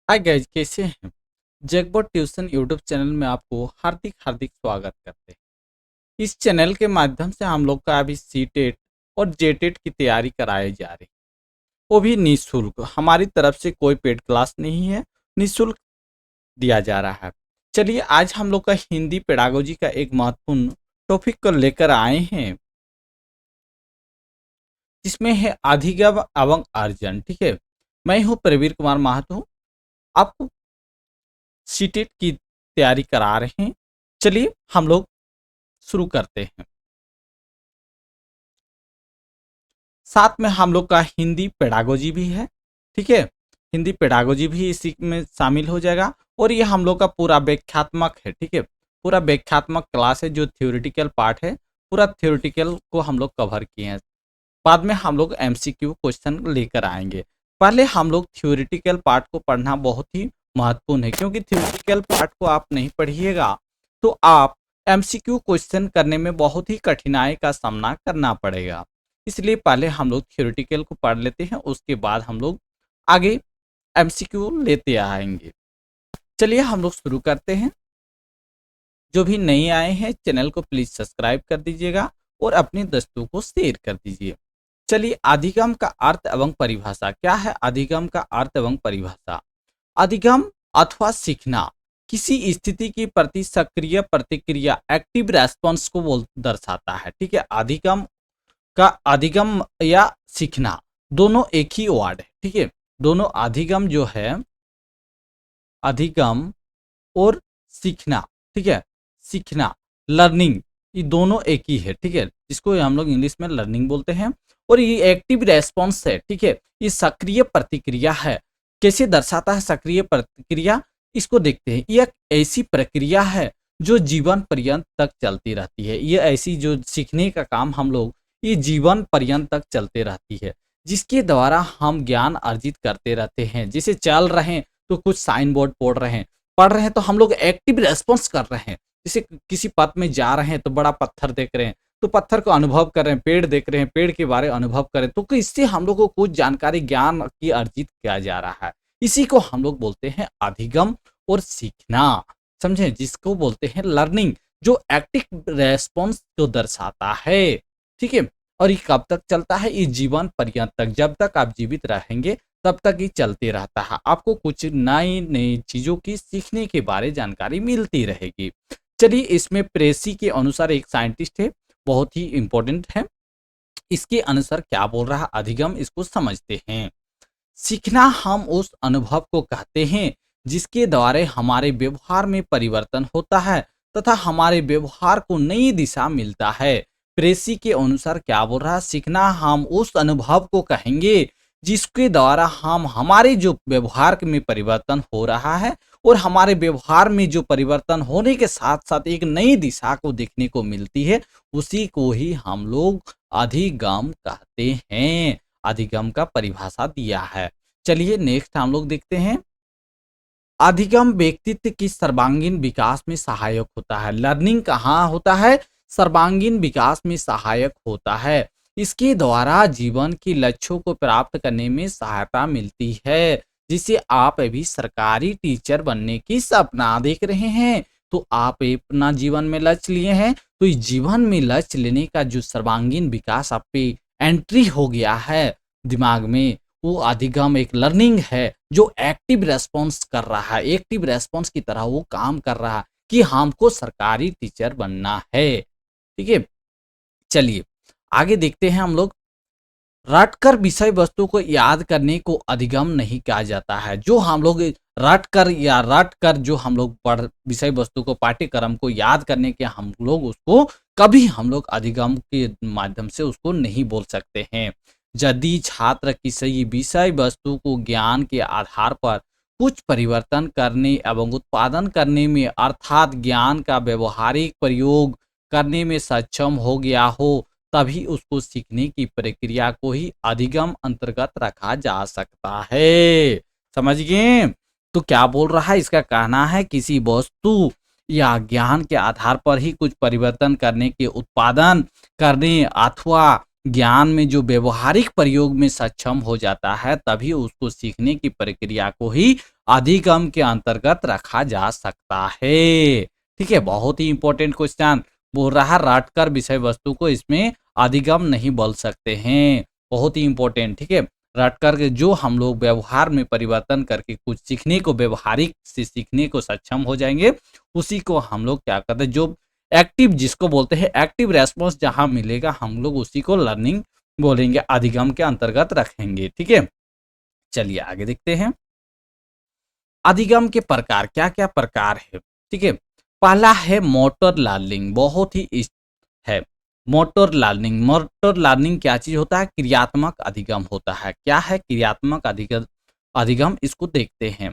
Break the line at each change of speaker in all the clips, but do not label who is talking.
Hi guys, कैसे हैं। जैकबॉट tuition YouTube channel में आपको हार्दिक हार्दिक स्वागत करते हैं। इस चैनल के माध्यम से हम लोग का अभी सीटेट और जेटेट की तैयारी कराई जा रही है, वो भी निःशुल्क। हमारी तरफ से कोई पेड क्लास नहीं है, निःशुल्क दिया जा रहा है। चलिए, आज हम लोग का हिंदी पेडागोजी का एक महत्वपूर्ण टॉपिक को लेकर आए हैं, जिसमें है अधिगम एवं अर्जन। ठीक है, मैं हूँ प्रवीर कुमार महतो, आपको सीटेट की तैयारी करा रहे हैं। चलिए हम लोग शुरू करते हैं। साथ में हम लोग का हिंदी पेडागोजी भी है। ठीक है, हिंदी पेडागोजी भी इसी में शामिल हो जाएगा। और ये हम लोग का पूरा व्याख्यात्मक है। ठीक है, पूरा व्याख्यात्मक क्लास है। जो थ्योरेटिकल पार्ट है, पूरा थ्योरेटिकल को हम लोग कवर किए हैं। बाद में हम लोग एमसीक्यू क्वेश्चन लेकर आएंगे। पहले हम लोग थ्योरेटिकल पार्ट को पढ़ना बहुत ही महत्वपूर्ण है, क्योंकि थ्योरेटिकल पार्ट को आप नहीं पढ़िएगा तो आप एमसीक्यू क्वेश्चन करने में बहुत ही कठिनाई का सामना करना पड़ेगा। इसलिए पहले हम लोग थ्योरेटिकल को पढ़ लेते हैं, उसके बाद हम लोग आगे एमसीक्यू लेते आएंगे। चलिए हम लोग शुरू करते हैं। जो भी नए आए हैं, चैनल को प्लीज सब्सक्राइब कर दीजिएगा और अपने दोस्तों को शेयर कर दीजिए। चलिए, अधिगम का अर्थ एवं परिभाषा क्या है। अधिगम का अर्थ एवं परिभाषा: अधिगम अथवा सीखना किसी स्थिति के प्रति सक्रिय प्रतिक्रिया, एक्टिव रेस्पॉन्स को दर्शाता है। ठीक है, अधिगम का अधिगम या सीखना दोनों एक ही वर्ड है। ठीक है, दोनों अधिगम जो है, अधिगम और सीखना, ठीक है, सीखना, लर्निंग, ये दोनों एक ही है। ठीक है, जिसको हम लोग इंग्लिश में लर्निंग बोलते हैं। और ये एक्टिव रेस्पॉन्स है। ठीक है, ये सक्रिय प्रतिक्रिया है। कैसे दर्शाता है सक्रिय प्रतिक्रिया, इसको देखते हैं। ये एक ऐसी प्रक्रिया है जो जीवन पर्यंत तक चलती रहती है। ये ऐसी जो सीखने का काम हम लोग, ये जीवन पर्यंत तक चलते रहती है, जिसके द्वारा हम ज्ञान अर्जित करते रहते हैं। जैसे चल रहे हैं तो कुछ साइन बोर्ड पढ़ रहे हैं तो हम लोग एक्टिव रेस्पॉन्स कर रहे हैं। जैसे किसी पथ में जा रहे हैं तो बड़ा पत्थर देख रहे हैं तो पत्थर को अनुभव कर रहे हैं, पेड़ देख रहे हैं, पेड़ के बारे अनुभव कर रहे हैं, तो इससे हम लोग को कुछ जानकारी, ज्ञान की अर्जित किया जा रहा है। इसी को हम लोग बोलते हैं अधिगम और सीखना। समझे, जिसको बोलते हैं लर्निंग, जो एक्टिव रेस्पॉन्स को दर्शाता है। ठीक है, और ये कब तक चलता है, ये जीवन पर्यंत तक, जब तक आप जीवित रहेंगे तब तक ये चलते रहता है। आपको कुछ नई नई चीजों की सीखने के बारे जानकारी मिलती रहेगी। चलिए, इसमें प्रेसी के अनुसार एक साइंटिस्ट है, बहुत ही इंपॉर्टेंट है। इसके अनुसार क्या बोल रहा है अधिगम, इसको समझते हैं। सीखना हम उस अनुभव को कहते हैं जिसके द्वारा हमारे व्यवहार में परिवर्तन होता है तथा हमारे व्यवहार को नई दिशा मिलता है। प्रेसी के अनुसार क्या बोल रहा है, सीखना हम उस अनुभव को कहेंगे जिसके द्वारा हम हमारे जो व्यवहार में परिवर्तन हो रहा है और हमारे व्यवहार में जो परिवर्तन होने के साथ साथ एक नई दिशा को देखने को मिलती है, उसी को ही हम लोग अधिगम कहते हैं। अधिगम का परिभाषा दिया है। चलिए नेक्स्ट हम लोग देखते हैं। अधिगम व्यक्तित्व की सर्वांगीण विकास में सहायक होता है। लर्निंग कहाँ होता है, सर्वांगीण विकास में सहायक होता है। इसके द्वारा जीवन के लक्ष्यों को प्राप्त करने में सहायता मिलती है। जिसे आप अभी सरकारी टीचर बनने की सपना देख रहे हैं, तो आप अपना जीवन में लक्ष्य लिए हैं, तो इस जीवन में लक्ष्य लेने का जो सर्वांगीण विकास आप पे एंट्री हो गया है दिमाग में, वो अधिगम एक लर्निंग है जो एक्टिव रेस्पॉन्स कर रहा है। एक्टिव रेस्पॉन्स की तरह वो काम कर रहा है कि हमको सरकारी टीचर बनना है। ठीक है, चलिए आगे देखते हैं हम लोग। रटकर विषय वस्तु को याद करने को अधिगम नहीं कहा जाता है। जो हम लोग रट कर जो हम लोग पढ़ विषय वस्तु को, पाठ्यक्रम को याद करने के हम लोग उसको कभी हम लोग अधिगम के माध्यम से उसको नहीं बोल सकते हैं। यदि छात्र किसी विषय वस्तु को ज्ञान के आधार पर कुछ परिवर्तन करने एवं उत्पादन करने में, अर्थात ज्ञान का व्यवहारिक प्रयोग करने में सक्षम हो गया हो, तभी उसको सीखने की प्रक्रिया को ही अधिगम अंतर्गत रखा जा सकता है। समझ गए। तो क्या बोल रहा है, इसका कहना है किसी वस्तु या ज्ञान के आधार पर ही कुछ परिवर्तन करने के, उत्पादन करने अथवा ज्ञान में जो व्यवहारिक प्रयोग में सक्षम हो जाता है, तभी उसको सीखने की प्रक्रिया को ही अधिगम के अंतर्गत रखा जा सकता है। ठीक है, बहुत ही इंपॉर्टेंट क्वेश्चन बोल रहा है, रटकर विषय वस्तु को इसमें अधिगम नहीं बोल सकते हैं। बहुत ही इंपॉर्टेंट, ठीक है। रटकर के जो हम लोग व्यवहार में परिवर्तन करके कुछ सीखने को, व्यवहारिक से सीखने को सक्षम हो जाएंगे, उसी को हम लोग क्या कहते हैं, जो एक्टिव जिसको बोलते हैं, एक्टिव रेस्पॉन्स जहां मिलेगा हम लोग उसी को लर्निंग बोलेंगे, अधिगम के अंतर्गत रखेंगे। ठीक है, चलिए आगे देखते हैं। अधिगम के प्रकार, क्या क्या प्रकार है? ठीक है, पहला है मोटर लर्निंग, बहुत ही है। मोटर लर्निंग, मोटर लर्निंग क्या चीज होता है? क्रियात्मक अधिगम होता है। क्या है क्रियात्मक अधिगम? अधिगम इसको देखते हैं।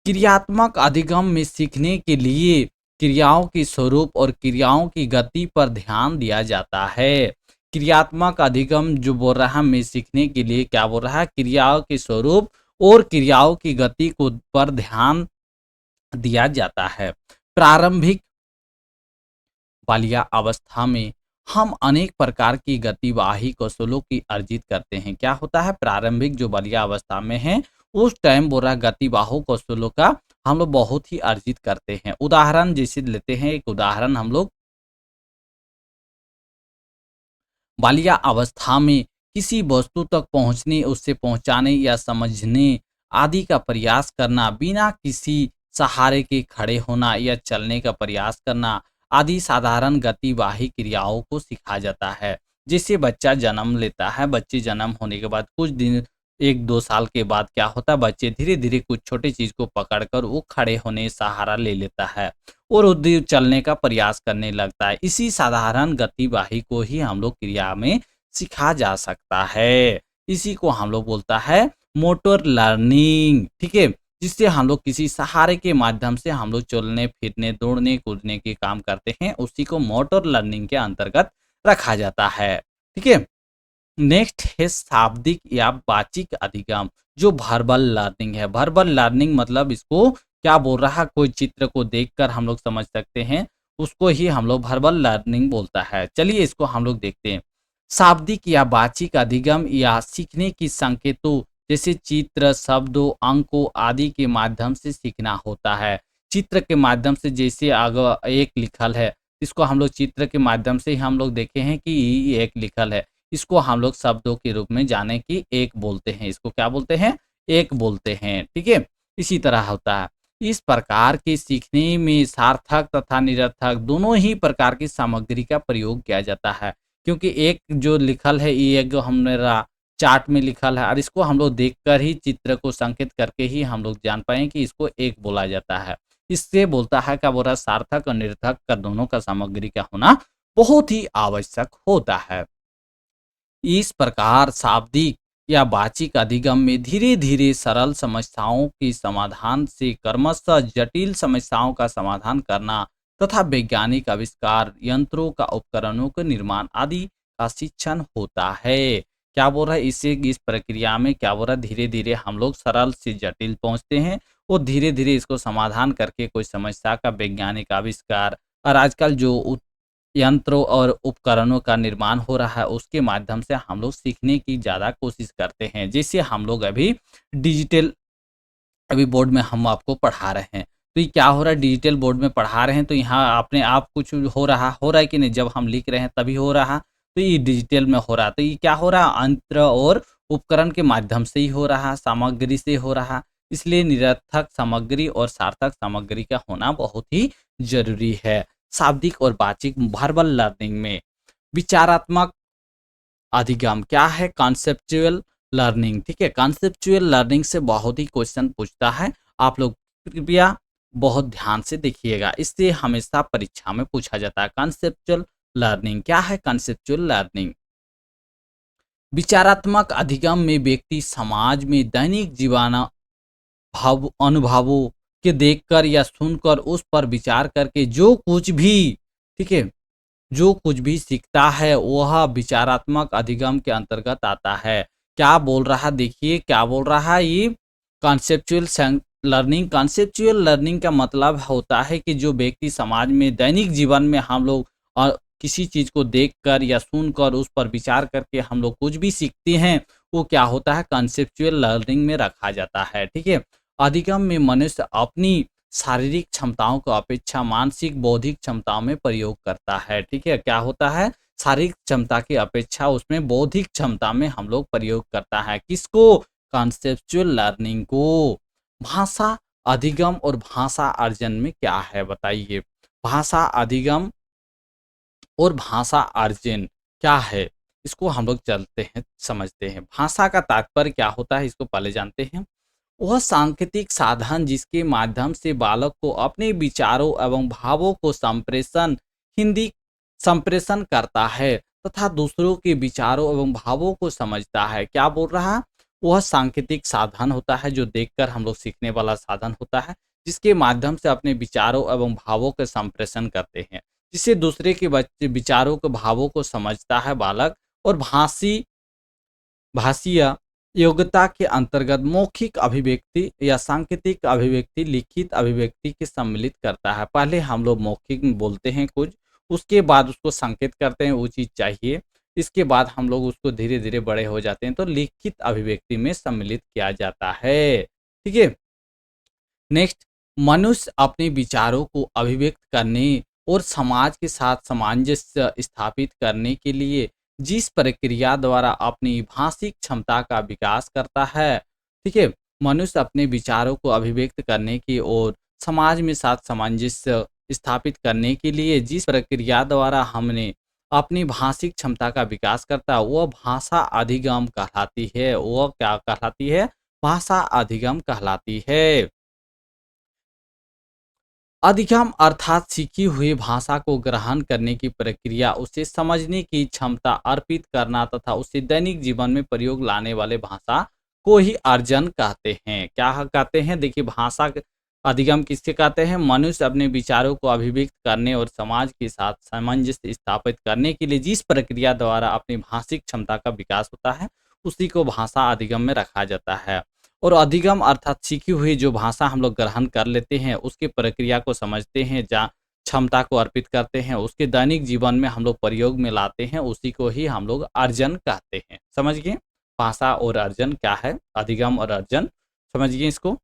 क्रियात्मक अधिगम में सीखने के लिए क्रियाओं की स्वरूप और क्रियाओं की गति पर ध्यान दिया जाता है। क्रियात्मक अधिगम जो बोल रहा है, में सीखने के लिए क्या बोल रहा है, क्रियाओं के स्वरूप और क्रियाओं की गति को पर ध्यान दिया जाता है। प्रारंभिक बालिया अवस्था में हम अनेक प्रकार की गतिवाही कौशलों की अर्जित करते हैं। क्या होता है? प्रारंभिक जो बालिया अवस्था में है उस टाइम बोरा गतिबाहु कौशलों का हम लोग बहुत ही अर्जित करते हैं। उदाहरण जैसे लेते हैं, एक उदाहरण हम लोग, बालिया अवस्था में किसी वस्तु तक पहुंचने, उससे पहुंचाने या समझने आदि का प्रयास करना, बिना किसी सहारे के खड़े होना या चलने का प्रयास करना आदि साधारण गतिवाही क्रियाओं को सिखा जाता है। जैसे बच्चा जन्म लेता है, बच्चे जन्म होने के बाद कुछ दिन, 1-2 साल के बाद क्या होता है, बच्चे धीरे धीरे कुछ छोटी चीज को पकड़कर वो खड़े होने सहारा ले लेता है और उद्योग चलने का प्रयास करने लगता है। इसी साधारण गतिवाही को ही हम लोग क्रिया में सिखा जा सकता है। इसी को हम लोग बोलता है मोटर लर्निंग। ठीक है, जिससे हम लोग किसी सहारे के माध्यम से हम लोग चलने फिरने, दौड़ने कूदने के काम करते हैं, उसी को मोटर लर्निंग के अंतर्गत रखा जाता है। ठीक है, नेक्स्ट है शाब्दिक या वाचिक अधिगम, जो वर्बल लर्निंग है। वर्बल लर्निंग मतलब इसको क्या बोल रहा है, कोई चित्र को देखकर हम लोग समझ सकते हैं, उसको ही हम लोग वर्बल लर्निंग बोलता है। चलिए इसको हम लोग देखते हैं। शाब्दिक या वाचिक अधिगम या सीखने की संकेतों जैसे चित्र, शब्दों, अंकों आदि के माध्यम से सीखना होता है। चित्र के माध्यम से, जैसे अगर एक लिखल है, इसको हम लोग चित्र के माध्यम से ही हम लोग देखे हैं कि ये एक लिखल है, इसको हम लोग शब्दों के रूप में जाने की एक बोलते हैं। इसको क्या बोलते हैं? एक बोलते हैं। ठीक है, इसी तरह होता है। इस प्रकार के सीखने में सार्थक तथा निरर्थक दोनों ही प्रकार की सामग्री का प्रयोग किया जाता है, क्योंकि एक जो लिखल है, ये एक जो हमारा चार्ट में लिखल है, और इसको हम लोग देखकर ही, चित्र को संकेत करके ही हम लोग जान पाए कि इसको एक बोला जाता है। इससे बोलता है क्या बोल रहा है, सार्थक और निरर्थक का दोनों का सामग्री का होना बहुत ही आवश्यक होता है। इस प्रकार शाब्दिक या वाचिक अधिगम में धीरे धीरे सरल समस्याओं के समाधान से क्रमशः जटिल समस्याओं का समाधान करना तथा वैज्ञानिक आविष्कार, यंत्रों का उपकरणों के निर्माण आदि का शिक्षण होता है। क्या बोल रहा है, इससे इस प्रक्रिया में क्या बोल रहा है, धीरे धीरे हम लोग सरल से जटिल पहुंचते हैं और धीरे धीरे इसको समाधान करके कोई समस्या का वैज्ञानिक आविष्कार, और आजकल जो यंत्रों और उपकरणों का निर्माण हो रहा है उसके माध्यम से हम लोग सीखने की ज़्यादा कोशिश करते हैं। जैसे हम लोग अभी डिजिटल, अभी बोर्ड में हम आपको पढ़ा रहे हैं, तो ये क्या हो रहा है, डिजिटल बोर्ड में पढ़ा रहे हैं, तो यहाँ अपने आप कुछ हो रहा है कि नहीं, जब हम लिख रहे हैं तभी हो रहा, तो ये डिजिटल में हो रहा, तो ये क्या हो रहा, यंत्र और उपकरण के माध्यम से ही हो रहा, सामग्री से हो रहा। इसलिए निरर्थक सामग्री और सार्थक सामग्री का होना बहुत ही जरूरी है। शाब्दिक और वाचिक वर्बल लर्निंग में विचारात्मक अधिगम क्या है, कॉन्सेप्चुअल लर्निंग। ठीक है, कॉन्सेप्चुअल लर्निंग से बहुत ही क्वेश्चन पूछता है, आप लोग कृपया बहुत ध्यान से देखिएगा, इससे हमेशा परीक्षा में पूछा जाता है। कॉन्सेप्चुअल लर्निंग क्या है? कॉन्सेप्चुअल लर्निंग विचारात्मक अधिगम में व्यक्ति समाज में दैनिक जीवन भाव अनुभवों के देखकर या सुनकर उस पर विचार करके जो कुछ भी, ठीक है, जो कुछ भी सीखता है वह विचारात्मक अधिगम के अंतर्गत आता है। क्या बोल रहा, देखिए क्या बोल रहा है ये, कॉन्सेप्चुअल लर्निंग। कॉन्सेप्चुअल लर्निंग का मतलब होता है कि जो व्यक्ति समाज में दैनिक जीवन में हम लोग किसी चीज को देखकर या सुनकर उस पर विचार करके हम लोग कुछ भी सीखते हैं, वो क्या होता है, कॉन्सेप्चुअल लर्निंग में रखा जाता है। ठीक है, अधिगम में मनुष्य अपनी शारीरिक क्षमताओं को अपेक्षा मानसिक बौद्धिक क्षमताओं में प्रयोग करता है। ठीक है, क्या होता है, शारीरिक क्षमता की अपेक्षा उसमें बौद्धिक क्षमता में हम लोग प्रयोग करता है। किसको, कॉन्सेप्चुअल लर्निंग को। भाषा अधिगम और भाषा अर्जन में क्या है बताइए। भाषा अधिगम और भाषा अर्जन क्या है, इसको हम लोग चलते हैं समझते हैं। भाषा का तात्पर्य क्या होता है, इसको पहले जानते हैं। वह सांकेतिक साधन जिसके माध्यम से बालक को अपने विचारों एवं भावों को संप्रेषण करता है तथा दूसरों के विचारों एवं भावों को समझता है। क्या बोल रहा है, वह सांकेतिक साधन होता है जो देखकर हम लोग सीखने वाला साधन होता है, जिसके माध्यम से अपने विचारों एवं भावों का संप्रेषण करते हैं, जिससे दूसरे के बच्चे विचारों के भावों को समझता है बालक। और भाषीय योग्यता के अंतर्गत मौखिक अभिव्यक्ति या सांकेतिक अभिव्यक्ति लिखित अभिव्यक्ति के सम्मिलित करता है। पहले हम लोग मौखिक में बोलते हैं कुछ, उसके बाद उसको संकेत करते हैं, वो चीज़ चाहिए, इसके बाद हम लोग उसको धीरे धीरे बड़े हो जाते हैं तो लिखित अभिव्यक्ति में सम्मिलित किया जाता है। ठीक है, नेक्स्ट, मनुष्य अपने विचारों को अभिव्यक्त करने और समाज के साथ सामंजस्य स्थापित करने के लिए जिस प्रक्रिया द्वारा अपनी भाषिक क्षमता का विकास करता है। ठीक है, मनुष्य अपने विचारों को अभिव्यक्त करने की और समाज में साथ सामंजस्य स्थापित करने के लिए जिस प्रक्रिया द्वारा हमने अपनी भाषिक क्षमता का विकास करता है वह भाषा अधिगम कहलाती है। वह क्या कहलाती है, भाषा अधिगम कहलाती है। अधिगम अर्थात सीखी हुई भाषा को ग्रहण करने की प्रक्रिया, उसे समझने की क्षमता अर्पित करना तथा उसे दैनिक जीवन में प्रयोग लाने वाले भाषा को ही अर्जन कहते हैं। क्या कहते हैं, देखिए भाषा अधिगम किससे कहते हैं, मनुष्य अपने विचारों को अभिव्यक्त करने और समाज के साथ सामंजस्य स्थापित करने के लिए जिस प्रक्रिया द्वारा अपनी भाषिक क्षमता का विकास होता है उसी को भाषा अधिगम में रखा जाता है। और अधिगम अर्थात सीखी हुई जो भाषा हम लोग ग्रहण कर लेते हैं उसकी प्रक्रिया को समझते हैं, जहाँ क्षमता को अर्पित करते हैं, उसके दैनिक जीवन में हम लोग प्रयोग में लाते हैं, उसी को ही हम लोग अर्जन कहते हैं। समझ गए, भाषा और अर्जन क्या है, अधिगम और अर्जन समझ गए इसको।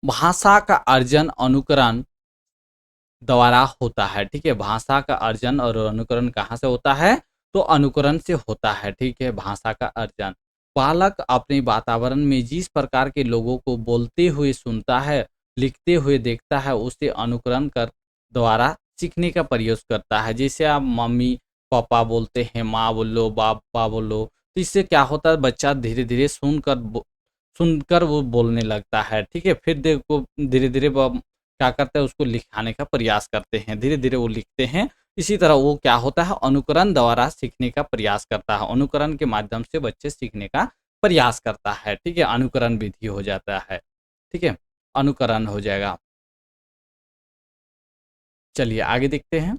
भाषा का अर्जन अनुकरण द्वारा होता है। ठीक है, भाषा का अर्जन और अनुकरण कहाँ से होता है, तो अनुकरण से होता है। ठीक है, भाषा का अर्जन, बालक अपने वातावरण में जिस प्रकार के लोगों को बोलते हुए सुनता है, लिखते हुए देखता है, उसे अनुकरण कर द्वारा सीखने का प्रयास करता है। जैसे आप मम्मी पापा बोलते हैं, माँ बोलो पापा बोलो, तो इससे क्या होता है, बच्चा धीरे धीरे सुनकर वो बोलने लगता है। ठीक है, फिर देखो धीरे धीरे क्या करते हैं, उसको लिखाने का प्रयास करते हैं, धीरे धीरे वो लिखते हैं। इसी तरह वो क्या होता है, अनुकरण द्वारा सीखने का प्रयास करता है। अनुकरण के माध्यम से बच्चे सीखने का प्रयास करता है। ठीक है, अनुकरण विधि हो जाता है। ठीक है, अनुकरण हो जाएगा। चलिए आगे देखते हैं।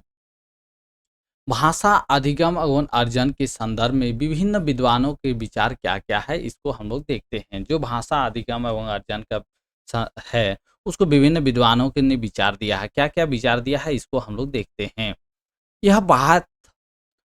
भाषा अधिगम एवं अर्जन के संदर्भ में विभिन्न विद्वानों के विचार क्या क्या है, इसको हम लोग देखते हैं। जो भाषा अधिगम एवं अर्जन का है उसको विभिन्न विद्वानों के ने विचार दिया है। क्या क्या विचार दिया है, इसको हम लोग देखते हैं। यह बात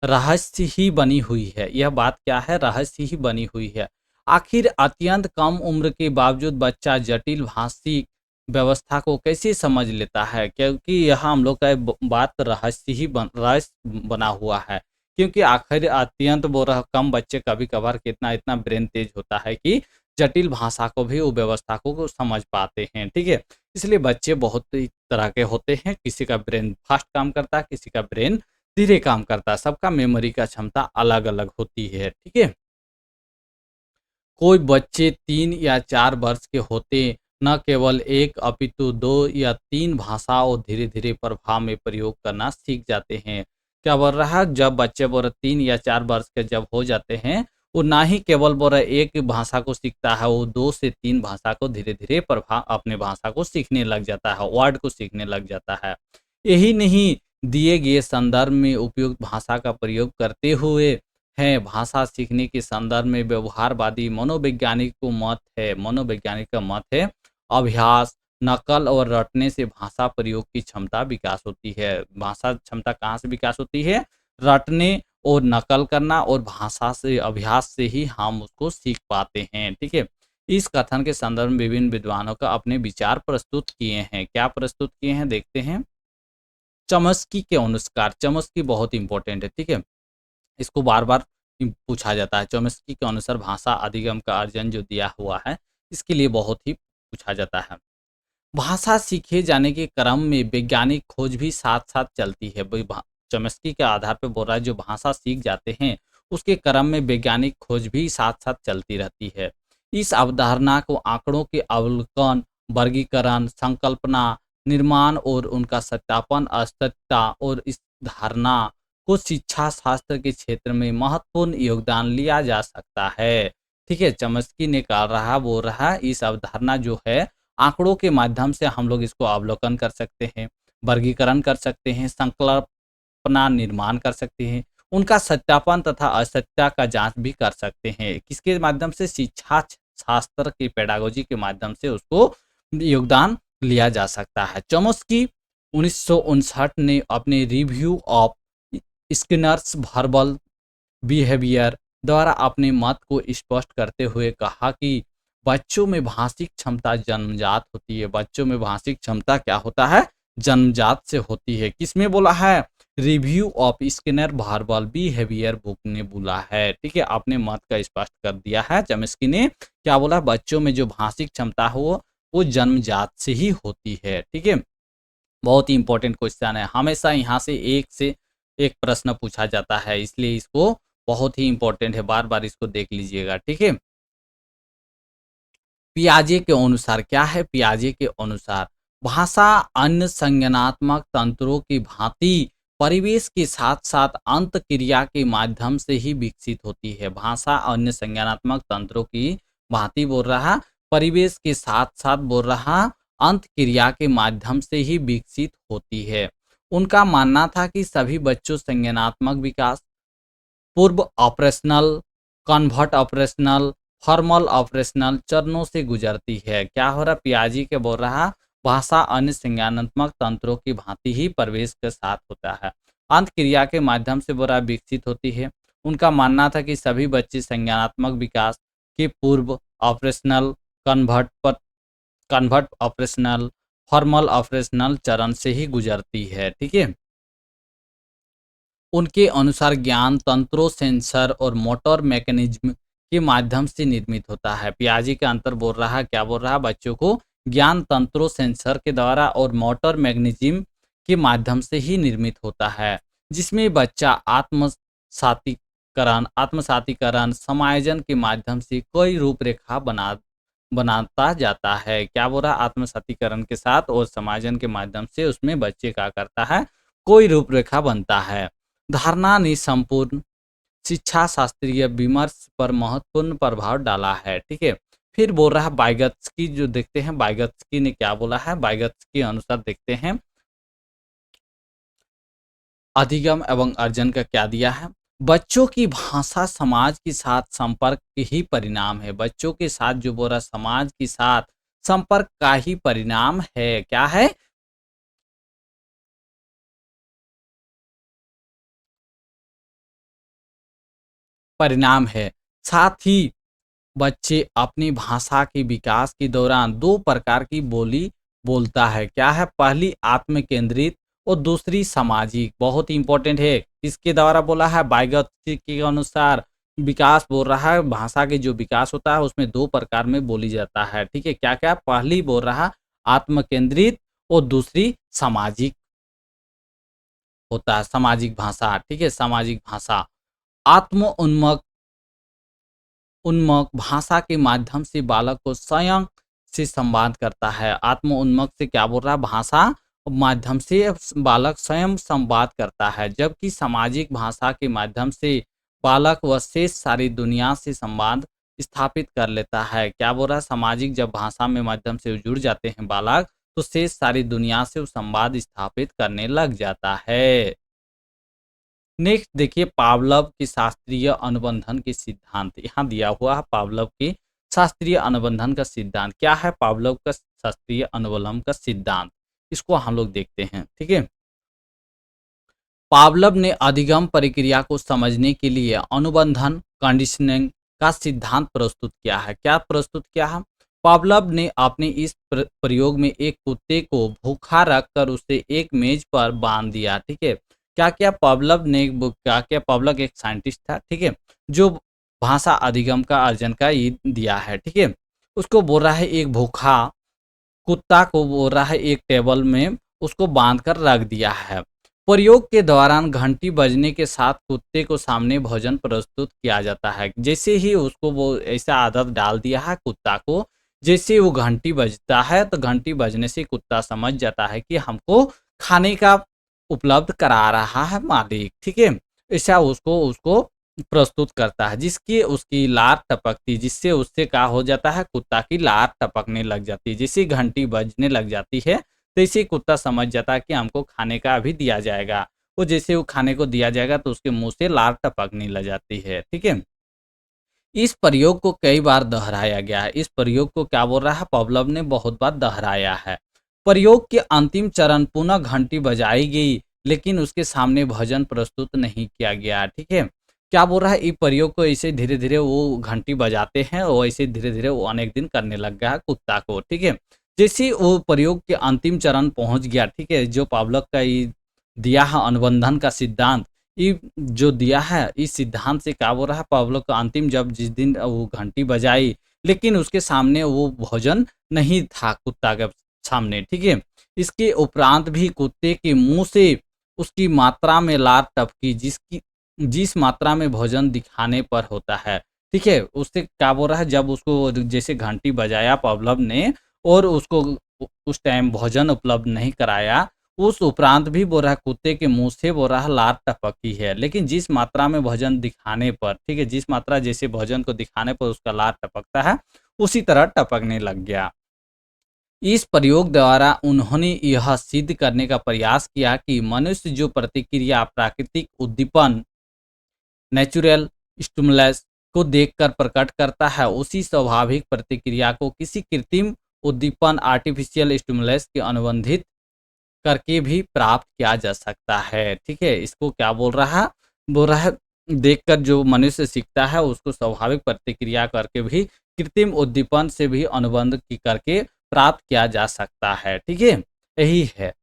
रहस्य ही बनी हुई है। यह बात क्या है, रहस्य ही बनी हुई है। आखिर अत्यंत कम उम्र के बावजूद बच्चा जटिल भाषिक व्यवस्था को कैसे समझ लेता है, क्योंकि यह हम लोग का बात रहस्य बना हुआ है। क्योंकि आखिर अत्यंत कम बच्चे कभी कभार कितना इतना ब्रेन तेज होता है कि जटिल भाषा को भी वो व्यवस्था को समझ पाते हैं। ठीक है, इसलिए बच्चे बहुत ही तरह के होते हैं, किसी का ब्रेन फास्ट काम करता है, किसी का ब्रेन धीरे काम करता है, सबका मेमोरी का क्षमता अलग अलग होती है। ठीक है, कोई बच्चे 3 या 4 वर्ष के होते न केवल एक अपितु 2 या 3 भाषाओं धीरे धीरे प्रभाव में प्रयोग करना सीख जाते हैं। क्या बोल रहा है, जब बच्चे बोल 3 या 4 वर्ष के जब हो जाते हैं वो ना ही केवल बोल एक भाषा को सीखता है, वो 2 से 3 भाषा को धीरे धीरे प्रभाव अपने भाषा को सीखने लग जाता है, वर्ड को सीखने लग जाता है। यही नहीं, दिए गए संदर्भ में उपयुक्त भाषा का प्रयोग करते हुए हैं। भाषा सीखने के संदर्भ में व्यवहारवादी मनोवैज्ञानिक का मत है, अभ्यास नकल और रटने से भाषा प्रयोग की क्षमता विकास होती है। भाषा क्षमता कहाँ से विकास होती है, रटने और नकल करना और भाषा से अभ्यास से ही हम उसको सीख पाते हैं। ठीक है, इस कथन के संदर्भ में विभिन्न विद्वानों का अपने विचार प्रस्तुत किए हैं। क्या प्रस्तुत किए हैं देखते हैं। चमस्की के अनुसार, चमस्की बहुत इंपॉर्टेंट है, ठीक है, इसको बार बार पूछा जाता है। चमस्की के अनुसार भाषा अधिगम का अर्जन जो दिया हुआ है, इसके लिए बहुत ही पूछा जाता है। भाषा सीखे जाने के क्रम में वैज्ञानिक खोज भी साथ साथ चलती है। चमस्की के आधार पर बोल रहा है, जो भाषा सीख जाते हैं उसके क्रम में वैज्ञानिक खोज भी साथ साथ चलती रहती है। इस अवधारणा को आंकड़ों के अवलोकन, वर्गीकरण, संकल्पना, निर्माण और उनका सत्यापन, अस्तित्व और इस धारणा को शिक्षा शास्त्र के क्षेत्र में महत्वपूर्ण योगदान लिया जा सकता है। ठीक है, चमस्की ने कहा रहा बोल रहा है, इस अवधारणा जो है आंकड़ों के माध्यम से हम लोग इसको अवलोकन कर सकते हैं, वर्गीकरण कर सकते हैं, संकल्पना निर्माण कर सकते हैं, उनका सत्यापन तथा असत्य का जांच भी कर सकते हैं। किसके माध्यम से? शिक्षा शास्त्र की पेडागोजी के माध्यम से उसको योगदान लिया जा सकता है। चॉम्स्की 1959 ने अपने review of Skinner's verbal behaviour द्वारा अपने मत को स्पष्ट करते हुए कहा कि बच्चों में भाषिक क्षमता जन्मजात होती है। बच्चों में भाषिक क्षमता क्या होता है? जन्मजात से होती है। किसमें बोला है? Review of Skinner verbal behaviour book ने बोला है। ठीक है, अपने मत का स्पष्ट कर दिया है। चॉम्स्की ने क्या बोला? बच्चों में जो भाषिक क्षमता हो वो जन्मजात से ही होती है। ठीक है, बहुत ही इंपॉर्टेंट क्वेश्चन है। हमेशा यहाँ से एक प्रश्न पूछा जाता है, इसलिए इसको बहुत ही इंपॉर्टेंट है, बार बार इसको देख लीजिएगा। ठीक है, पियाजे के अनुसार क्या है? पियाजे के अनुसार भाषा अन्य संज्ञानात्मक तंत्रों की भांति परिवेश के साथ साथ अंत क्रिया के माध्यम से ही विकसित होती है। भाषा अन्य संज्ञानात्मक तंत्रों की भांति बोल रहा, परिवेश के साथ साथ बोल रहा, अंत क्रिया के माध्यम से ही विकसित होती है। उनका मानना था कि सभी बच्चों संज्ञानात्मक विकास पूर्व operational, convert operational, formal operational चरणों से गुजरती है। क्या हो रहा? पियाजे के बोल रहा, भाषा अन्य संज्ञानात्मक तंत्रों की भांति ही प्रवेश के साथ होता है, अंत क्रिया के माध्यम से बोल रहा विकसित होती है। उनका मानना था कि सभी बच्चे संज्ञानात्मक विकास के पूर्व operational, convert operational, formal operational चरण से ही गुजरती है। ठीक है, उनके अनुसार ज्ञान तंत्रों, सेंसर और मोटर मैकेनिज्म के माध्यम से निर्मित होता है। पियाजे के अंतर बोल रहा, क्या बोल रहा? बच्चों को ज्ञान तंत्रों, सेंसर के द्वारा और मोटर मैकेनिज्म के माध्यम से ही निर्मित होता है, जिसमें बच्चा आत्मसातीकरण समायोजन के माध्यम से कोई रूपरेखा बनाता जाता है। क्या बोल रहा? आत्मसातीकरण के साथ और समायोजन के माध्यम से उसमें बच्चे क्या करता है? कोई रूपरेखा बनता है। धारणा ने संपूर्ण शिक्षा शास्त्रीय विमर्श पर महत्वपूर्ण प्रभाव डाला है। ठीक है, फिर बोल रहा है वाइगत्स्की, जो देखते हैं वाइगत्स्की ने क्या बोला है। वाइगत्स्की के अनुसार देखते हैं अधिगम एवं अर्जन का क्या दिया है। बच्चों की भाषा समाज के साथ संपर्क के ही परिणाम है। बच्चों के साथ जो बोल रहा समाज के साथ संपर्क का ही परिणाम है। क्या है? परिणाम है। साथ ही बच्चे अपनी भाषा के विकास के दौरान दो प्रकार की बोली बोलता है। क्या है? पहली आत्म केंद्रित और दूसरी सामाजिक। बहुत इंपॉर्टेंट है। इसके द्वारा बोला है वाइगत्स्की के अनुसार विकास बोल रहा है, भाषा के जो विकास होता है उसमें दो प्रकार में बोली जाता है। ठीक है, क्या क्या? पहली बोल रहा आत्म केंद्रित और दूसरी सामाजिक होता है, सामाजिक भाषा। ठीक है, सामाजिक भाषा आत्म उन्मुख भाषा के माध्यम से बालक को स्वयं से संवाद करता है। आत्म उन्मुख से क्या बोल रहा है? भाषा माध्यम से बालक स्वयं संवाद करता है, जबकि सामाजिक भाषा के माध्यम से बालक व शेष सारी दुनिया से संवाद स्थापित कर लेता है। क्या बोल रहा है? सामाजिक जब भाषा में माध्यम से जुड़ जाते हैं बालक, तो शेष सारी दुनिया से वो संवाद स्थापित करने लग जाता है। नेक्स्ट देखिए पावलव के शास्त्रीय अनुबंधन के सिद्धांत। यहाँ दिया हुआ है पावलव के शास्त्रीय अनुबंधन का सिद्धांत। क्या है पावलव का शास्त्रीय अनुबंधन का सिद्धांत? इसको हम लोग देखते हैं। ठीक है, पावलव ने अधिगम प्रक्रिया को समझने के लिए अनुबंधन, कंडीशनिंग का सिद्धांत प्रस्तुत किया है। क्या प्रस्तुत किया है? पावलोव ने अपने इस प्रयोग में एक कुत्ते को भूखा रखकर उसे एक मेज पर बांध दिया, ठीक है। क्या किया पावलोव ने? क्या किया पावलोव एक साइंटिस्ट था, ठीक है, जो भाषा अधिगम का अर्जन का ये दिया है, ठीक है। उसको बोल रहा है एक भूखा कुत्ता को बोल रहा है एक टेबल में उसको बांध कर रख दिया है। प्रयोग के दौरान घंटी बजने के साथ कुत्ते को सामने भोजन प्रस्तुत किया जाता है। जैसे ही उसको वो ऐसा आदत डाल दिया है कुत्ता को, जैसे वो घंटी बजता है तो घंटी बजने से कुत्ता समझ जाता है कि हमको खाने का उपलब्ध करा रहा है मालिक, ठीक है। ऐसा उसको उसको प्रस्तुत करता है, जिसकी उसकी लार टपकती, जिससे उससे क्या हो जाता है, कुत्ता की लार टपकने लग जाती है। जैसे घंटी बजने लग जाती है तैसे कुत्ता समझ जाता है कि हमको खाने का अभी दिया जाएगा। वो जैसे वो खाने को दिया जाएगा तो उसके मुंह से लार टपकने लग जाती है, ठीक है। इस प्रयोग को कई बार दोहराया गया है। इस प्रयोग को क्या बोल रहा है पावलोव ने? बहुत बार दोहराया है। प्रयोग के अंतिम चरण पुनः घंटी बजाई गई, लेकिन उसके सामने भोजन प्रस्तुत नहीं किया गया, ठीक है। क्या बोल रहा है? इस प्रयोग को ऐसे धीरे धीरे वो घंटी बजाते हैं और ऐसे धीरे धीरे वो अनेक दिन करने लग गया है कुत्ता को, ठीक है। जैसे वो प्रयोग के अंतिम चरण पहुंच गया, ठीक है, जो पावलोव का ये दिया है अनुबंधन का सिद्धांत, ये जो दिया है इस सिद्धांत से क्या बोल रहा है पावलोव का अंतिम, जब जिस दिन वो घंटी बजाई लेकिन उसके सामने वो भोजन नहीं था कुत्ता के सामने, ठीक है। इसके उपरांत भी कुत्ते के मुंह से उसकी मात्रा में लार टपकी, जिस मात्रा में भोजन दिखाने पर होता है, ठीक है। उससे क्या बोल रहा है? जब उसको जैसे घंटी बजाया पावलोव ने और उसको उस टाइम भोजन उपलब्ध नहीं कराया, उस उपरांत भी बोल रहा है कुत्ते के मुंह से बोल रहा है लार टपकी है, लेकिन जिस मात्रा में भोजन दिखाने पर, ठीक है, जिस मात्रा जैसे भोजन को दिखाने पर उसका लार टपकता है उसी तरह टपकने लग गया। इस प्रयोग द्वारा उन्होंने यह सिद्ध करने का प्रयास किया कि मनुष्य जो प्रतिक्रिया प्राकृतिक उद्दीपन नेचुरल स्टिमुलस को देखकर प्रकट करता है, उसी स्वाभाविक प्रतिक्रिया को किसी कृत्रिम उद्दीपन आर्टिफिशियल स्टिमुलस के अनुबंधित करके भी प्राप्त किया जा सकता है, ठीक है। इसको क्या बोल रहा है? बोल रहा है देखकर जो मनुष्य सीखता है उसको स्वाभाविक प्रतिक्रिया करके भी कृत्रिम उद्दीपन से भी अनुबंध की करके प्राप्त किया जा सकता है, ठीक है। यही है।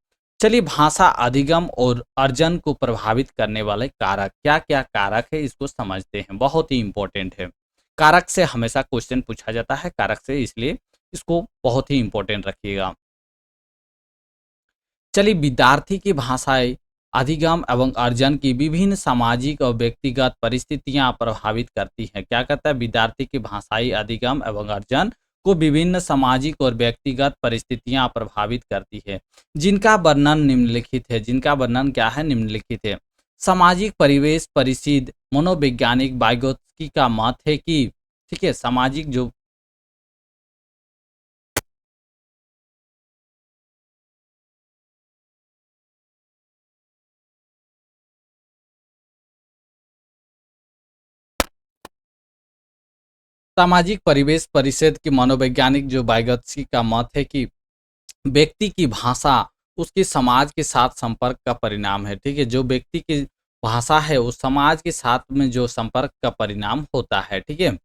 चलिए भाषा अधिगम और अर्जन को प्रभावित करने वाले कारक क्या क्या कारक है इसको समझते हैं, बहुत ही इंपॉर्टेंट है। कारक से हमेशा क्वेश्चन पूछा जाता है, कारक से, इसलिए इसको बहुत ही इंपॉर्टेंट रखिएगा। चलिए विद्यार्थी की भाषाएं अधिगम एवं अर्जन की विभिन्न सामाजिक और व्यक्तिगत परिस्थितियां प्रभावित करती हैं। क्या कहता है? विद्यार्थी की भाषाई अधिगम एवं अर्जन को विभिन्न सामाजिक और व्यक्तिगत परिस्थितियां प्रभावित करती है, जिनका वर्णन निम्नलिखित है। जिनका वर्णन क्या है? निम्नलिखित है। सामाजिक परिवेश परिसिद्ध मनोवैज्ञानिक वाइगोत्स्की का मत है कि, ठीक है, सामाजिक जो सामाजिक परिवेश परिषद के मनोवैज्ञानिक जो वाइगोत्स्की का मत है कि व्यक्ति की भाषा उसके समाज के साथ संपर्क का परिणाम है, ठीक है। जो व्यक्ति की भाषा है उस समाज के साथ में जो संपर्क का परिणाम होता है, ठीक है।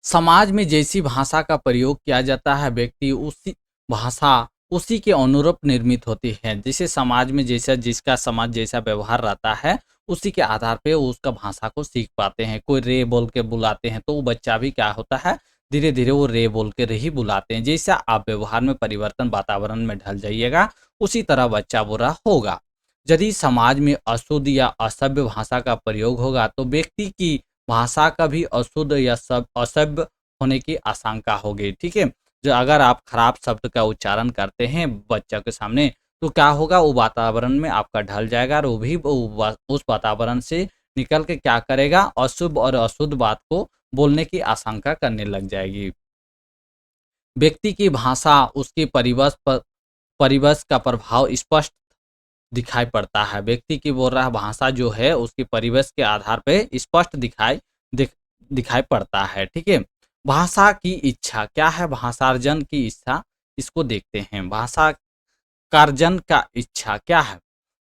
समाज में जैसी भाषा का प्रयोग किया जाता है व्यक्ति उसी भाषा उसी के अनुरूप निर्मित होती है। जैसे समाज में जैसा जिसका समाज जैसा व्यवहार रहता है उसी के आधार पे वो उसका भाषा को सीख पाते हैं। कोई रे बोल के बुलाते हैं तो वो बच्चा भी क्या होता है, धीरे धीरे वो रे बोल के ही बुलाते हैं। जैसा आप व्यवहार में परिवर्तन वातावरण में ढल जाइएगा उसी तरह बच्चा बुरा होगा। यदि समाज में अशुद्ध या असभ्य भाषा का प्रयोग होगा तो व्यक्ति की भाषा का भी अशुद्ध या सब असभ्य होने की आशंका होगी, ठीक है। जो अगर आप खराब शब्द का उच्चारण करते हैं बच्चों के सामने तो क्या होगा, वो वातावरण में आपका ढल जाएगा और वो भी उस वातावरण से निकल के क्या करेगा, अशुभ और अशुद्ध बात को बोलने की आशंका करने लग जाएगी। व्यक्ति की भाषा उसके परिवेश का प्रभाव स्पष्ट दिखाई पड़ता है। व्यक्ति की बोल रहा भाषा जो है उसके परिवेश के आधार पे स्पष्ट दिखाई पड़ता है, ठीक है। भाषा की इच्छा क्या है? भाषार्जन की इच्छा, इसको देखते हैं। भाषा कार्जन का इच्छा क्या है?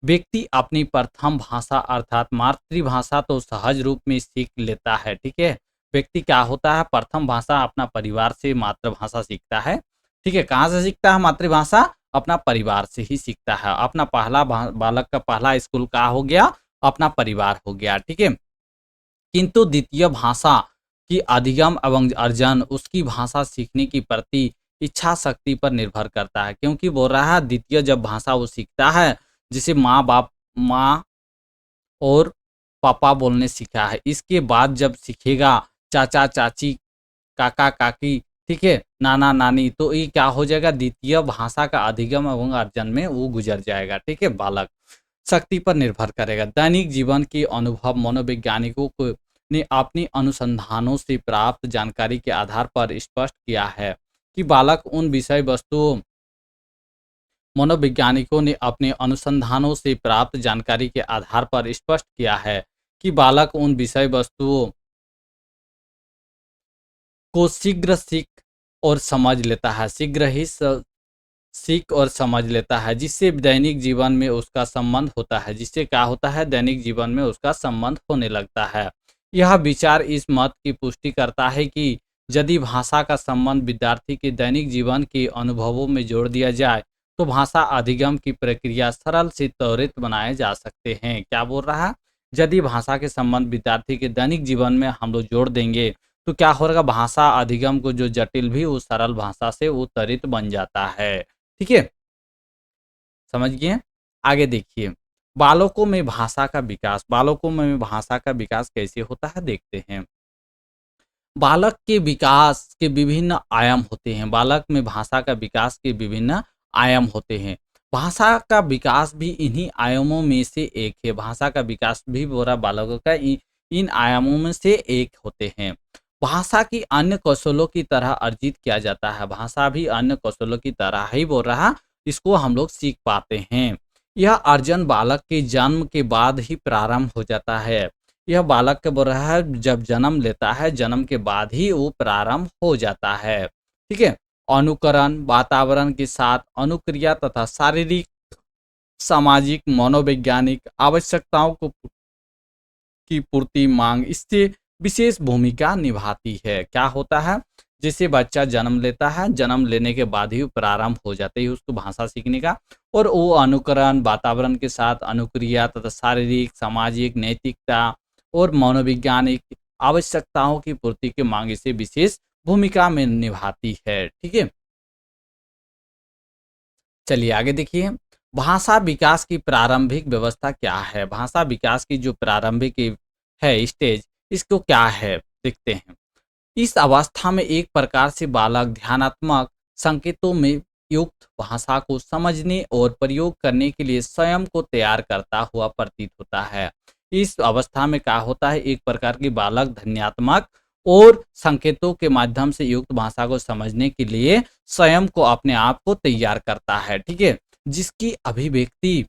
व्यक्ति अपनी प्रथम भाषा अर्थात मातृभाषा तो सहज रूप में सीख लेता है, ठीक है। व्यक्ति क्या होता है, प्रथम भाषा अपना परिवार से मातृभाषा सीखता है, ठीक है। कहाँ से सीखता है मातृभाषा? अपना परिवार से ही सीखता है। अपना पहला बालक का पहला स्कूल कहाँ हो गया? अपना परिवार हो गया, ठीक है। किंतु द्वितीय भाषा की अधिगम एवं अर्जन उसकी भाषा सीखने की प्रति इच्छा शक्ति पर निर्भर करता है, क्योंकि बोल रहा है द्वितीय जब भाषा वो सीखता है, जिसे माँ और पापा बोलने सीखा है, इसके बाद जब सीखेगा चाचा चाची, काका काकी, ठीक है, नाना नानी, तो ये क्या हो जाएगा, द्वितीय भाषा का अधिगम एवं अर्जन में वो गुजर जाएगा, ठीक है। बालक शक्ति पर निर्भर करेगा। दैनिक जीवन के अनुभव मनोवैज्ञानिकों को ने अपनी अनुसंधानों से प्राप्त जानकारी के आधार पर स्पष्ट किया है कि बालक उन विषय वस्तुओं मनोवैज्ञानिकों ने अपने अनुसंधानों से प्राप्त जानकारी के आधार पर स्पष्ट किया है कि बालक उन विषय वस्तुओं को शीघ्र सीख और समझ लेता है, शीघ्र ही सीख और समझ लेता है, जिससे दैनिक जीवन में उसका संबंध होता है, जिससे क्या होता है, दैनिक जीवन में उसका संबंध होने लगता है। यह विचार इस मत की पुष्टि करता है कि यदि भाषा का संबंध विद्यार्थी के दैनिक जीवन के अनुभवों में जोड़ दिया जाए तो भाषा अधिगम की प्रक्रिया सरल से त्वरित बनाए जा सकते हैं। क्या बोल रहा है? यदि भाषा के संबंध विद्यार्थी के दैनिक जीवन में हम लोग जोड़ देंगे तो क्या होगा, भाषा अधिगम को जो जटिल भी वो सरल भाषा से वो त्वरित बन जाता है, ठीक है। समझ गए? आगे देखिए, बालकों में भाषा का विकास कैसे होता है देखते हैं। बालक के विकास के विभिन्न आयाम होते हैं। बालक में भाषा का विकास के विभिन्न आयाम होते हैं। भाषा का विकास भी इन्हीं आयामों में से एक है। भाषा का विकास भी बोरा बालकों का इन आयामों में से एक होते हैं। भाषा की अन्य कौशलों की तरह अर्जित किया जाता है। भाषा भी अन्य कौशलों की तरह ही बोल रहा, इसको हम लोग सीख पाते हैं। यह अर्जन बालक के जन्म के बाद ही प्रारंभ हो जाता है। यह बालक के बोल रहा है जब जन्म लेता है, जन्म के बाद ही वो प्रारंभ हो जाता है, ठीक है। अनुकरण, वातावरण के साथ अनुक्रिया तथा शारीरिक, सामाजिक, मनोवैज्ञानिक आवश्यकताओं को की पूर्ति मांग इससे विशेष भूमिका निभाती है। क्या होता है, जैसे बच्चा जन्म लेता है, जन्म लेने के बाद ही प्रारंभ हो जाते ही उसको भाषा सीखने का, और वो अनुकरण, वातावरण के साथ अनुक्रिया तथा शारीरिक, सामाजिक, नैतिकता और मनोवैज्ञानिक आवश्यकताओं की पूर्ति की मांग इसे विशेष भूमिका में निभाती है, ठीक है। चलिए आगे देखिए, भाषा विकास की प्रारंभिक व्यवस्था क्या है। भाषा विकास की जो प्रारंभिक है स्टेज, इसको क्या है देखते हैं। इस अवस्था में एक प्रकार से बालक ध्यानात्मक संकेतों में युक्त भाषा को समझने और प्रयोग करने के लिए स्वयं को तैयार करता हुआ प्रतीत होता है। इस अवस्था में क्या होता है, एक प्रकार की बालक ध्यानात्मक और संकेतों के माध्यम से युक्त भाषा को समझने के लिए स्वयं को, अपने आप को तैयार करता है, ठीक है। जिसकी अभिव्यक्ति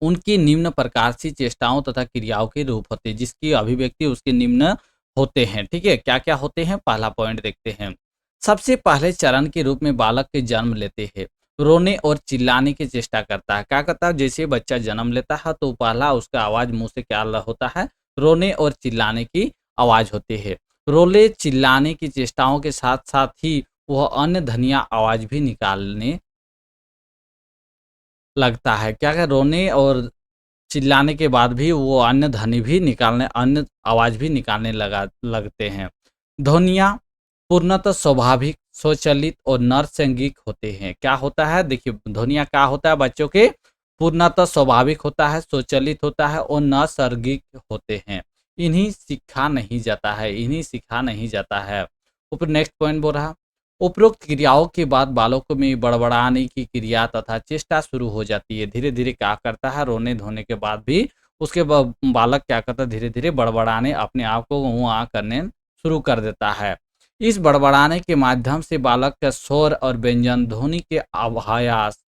उनकी निम्न प्रकार से चेष्टाओं तथा क्रियाओं के रूप होते हैं। जिसकी अभिव्यक्ति उसके निम्न होते हैं, ठीक है। क्या क्या होते हैं, पहला पॉइंट देखते हैं। सबसे पहले चरण के रूप में बालक के जन्म लेते हैं, रोने और चिल्लाने की चेष्टा करता है। क्या करता है, जैसे बच्चा जन्म लेता है तो पहला उसका आवाज मुंह से क्या होता है, रोने और चिल्लाने की आवाज होती है। रोले चिल्लाने की चेष्टाओं के साथ साथ ही वह अन्य ध्वनियां आवाज भी निकालने लगता है। क्या क्या, रोने और चिल्लाने के बाद भी वो अन्य ध्वनि भी निकालने, अन्य आवाज भी निकालने लगते हैं। ध्वनियाँ पूर्णतः स्वाभाविक, स्वचालित और नर्संगिक होते हैं। क्या होता है, देखिए ध्वनियाँ क्या होता है बच्चों के, पूर्णतः स्वाभाविक होता है, स्वचालित होता है और नैसर्गिक होते हैं। इन्हीं सीखा नहीं जाता है। ऊपर नेक्स्ट पॉइंट बोल रहा, उपरोक्त क्रियाओं के बाद बालकों में बड़बड़ाने की क्रिया तथा चेष्टा शुरू हो जाती है। धीरे धीरे क्या करता है, रोने धोने के बाद भी उसके बालक क्या करता है, धीरे धीरे बड़बड़ाने, अपने आप को वहाँ करने शुरू कर देता है। इस बड़बड़ाने के माध्यम से बालक का स्वर और व्यंजन ध्वनि के अभ्यास,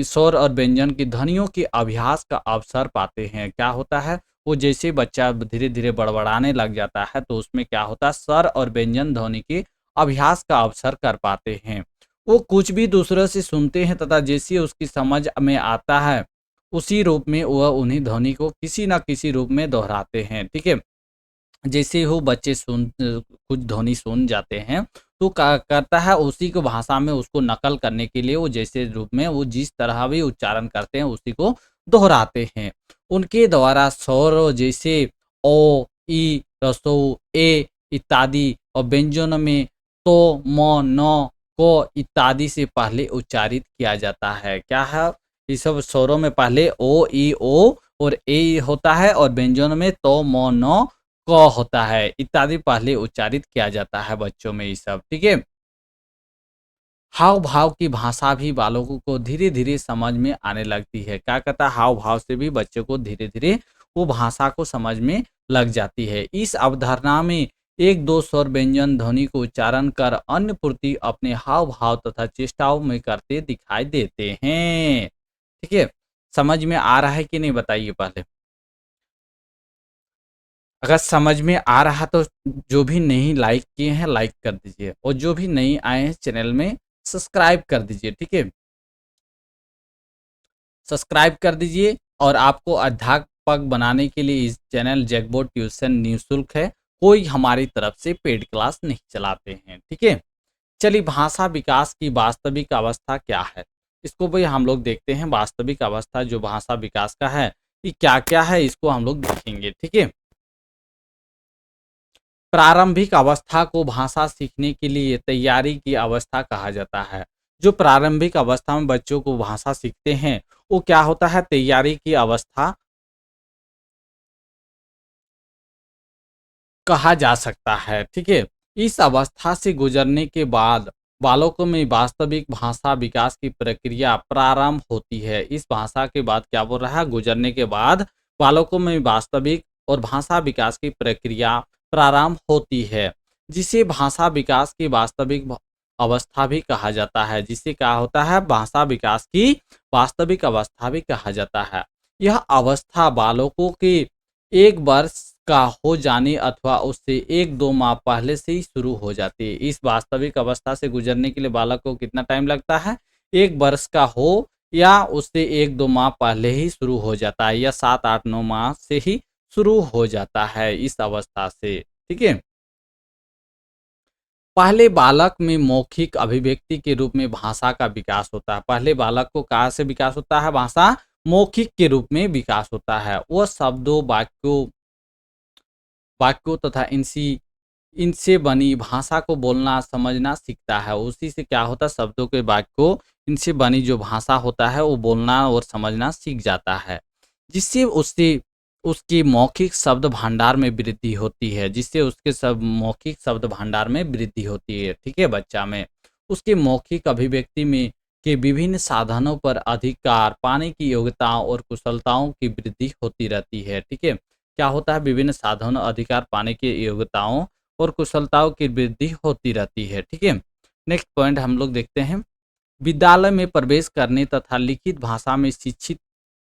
स्वर और व्यंजन की ध्वनियों के अभ्यास का अवसर पाते हैं। क्या होता है, वो जैसे बच्चा धीरे धीरे बड़बड़ाने लग जाता है तो उसमें क्या होता है, स्वर और व्यंजन ध्वनि के अभ्यास का अवसर कर पाते हैं। वो कुछ भी दूसरों से सुनते हैं तथा जैसे उसकी समझ में आता है उसी रूप में वह उन्हीं ध्वनि को किसी न किसी रूप में दोहराते हैं, ठीक है। जैसे हो बच्चे कुछ ध्वनि सुन जाते हैं, तो क्या करता है उसी को भाषा में उसको नकल करने के लिए वो जैसे रूप में वो जिस तरह भी उच्चारण करते हैं उसी को दोहराते हैं। उनके द्वारा स्वर जैसे ओ, ई, रसों, ए इत्यादि और व्यंजनों में तो, म, न, को इत्यादि से पहले उच्चारित किया जाता है। क्या है? ये सब स्वरों में पहले ओ, ई, ओ और ए होता है और व्यंजनों में तो, म, न, क होता है इत्यादि पहले उच्चारित किया जाता है बच्चों में ये सब, ठीक है। हाव भाव की भाषा भी बालकों को धीरे धीरे समझ में आने लगती है। क्या कहता है, हाव भाव से भी बच्चों को धीरे धीरे वो भाषा को समझ में लग जाती है। इस अवधारणा में एक दो स्वर व्यंजन ध्वनि को उच्चारण कर अन्य पूर्ति अपने हाव भाव तथा चेष्टाओं में करते दिखाई देते हैं, ठीक है। समझ में आ रहा है कि नहीं बताइए पहले। अगर समझ में आ रहा तो जो भी नहीं लाइक किए हैं लाइक कर दीजिए और जो भी नहीं आए हैं चैनल में सब्सक्राइब कर दीजिए, ठीक है। सब्सक्राइब कर दीजिए और आपको अध्यापक बनाने के लिए इस चैनल जैकबोर्ड ट्यूशन निःशुल्क है। कोई हमारी तरफ से पेड क्लास नहीं चलाते हैं, ठीक है। चलिए भाषा विकास की वास्तविक अवस्था क्या है, इसको भी हम लोग देखते हैं। वास्तविक अवस्था जो भाषा विकास का है ये क्या क्या है इसको हम लोग देखेंगे, ठीक है। प्रारंभिक अवस्था को भाषा सीखने के लिए तैयारी की अवस्था कहा जाता है। जो प्रारंभिक अवस्था में बच्चों को भाषा सीखते हैं वो क्या होता है, तैयारी की अवस्था कहा जा सकता है, ठीक है। इस अवस्था से गुजरने के बाद बालकों में वास्तविक भाषा विकास की प्रक्रिया प्रारंभ होती है। इस भाषा के बाद क्या बोल रहा है, गुजरने के बाद बालकों में वास्तविक और भाषा विकास की प्रक्रिया प्रारंभ होती है, जिसे भाषा विकास की वास्तविक अवस्था भी कहा जाता है। जिसे क्या होता है, भाषा विकास की वास्तविक अवस्था भी कहा जाता है। यह अवस्था बालकों के एक वर्ष का हो जाने अथवा उससे 1-2 माह पहले से ही शुरू हो जाती है। इस वास्तविक अवस्था से गुजरने के लिए बालक को कितना टाइम लगता है, 1 वर्ष का हो या उससे 1-2 माह पहले ही शुरू हो जाता है या 7, 8, 9 माह से ही शुरू हो जाता है इस अवस्था से, ठीक है। पहले बालक में मौखिक अभिव्यक्ति के रूप में भाषा का विकास होता है। पहले बालक को कहाँ से विकास होता है, भाषा मौखिक के रूप में विकास होता है। वह शब्दों वाक्यों वाक्यों तथा इनसे बनी भाषा को बोलना समझना सीखता है। उसी से क्या होता है, शब्दों के वाक्यों इनसे बनी जो भाषा होता है वो बोलना और समझना सीख जाता है, जिससे उससे उसके मौखिक शब्द भंडार में वृद्धि होती है। जिससे उसके सब मौखिक शब्द भंडार में वृद्धि होती है, ठीक है। बच्चा में उसके मौखिक अभिव्यक्ति में के विभिन्न साधनों पर अधिकार पाने की योग्यताओं और कुशलताओं की वृद्धि होती रहती है, ठीक है। क्या होता है, विभिन्न साधनों अधिकार पाने की योग्यताओं और कुशलताओं की वृद्धि होती रहती है, ठीक है। नेक्स्ट पॉइंट हम लोग देखते हैं। विद्यालय में प्रवेश करने तथा लिखित भाषा में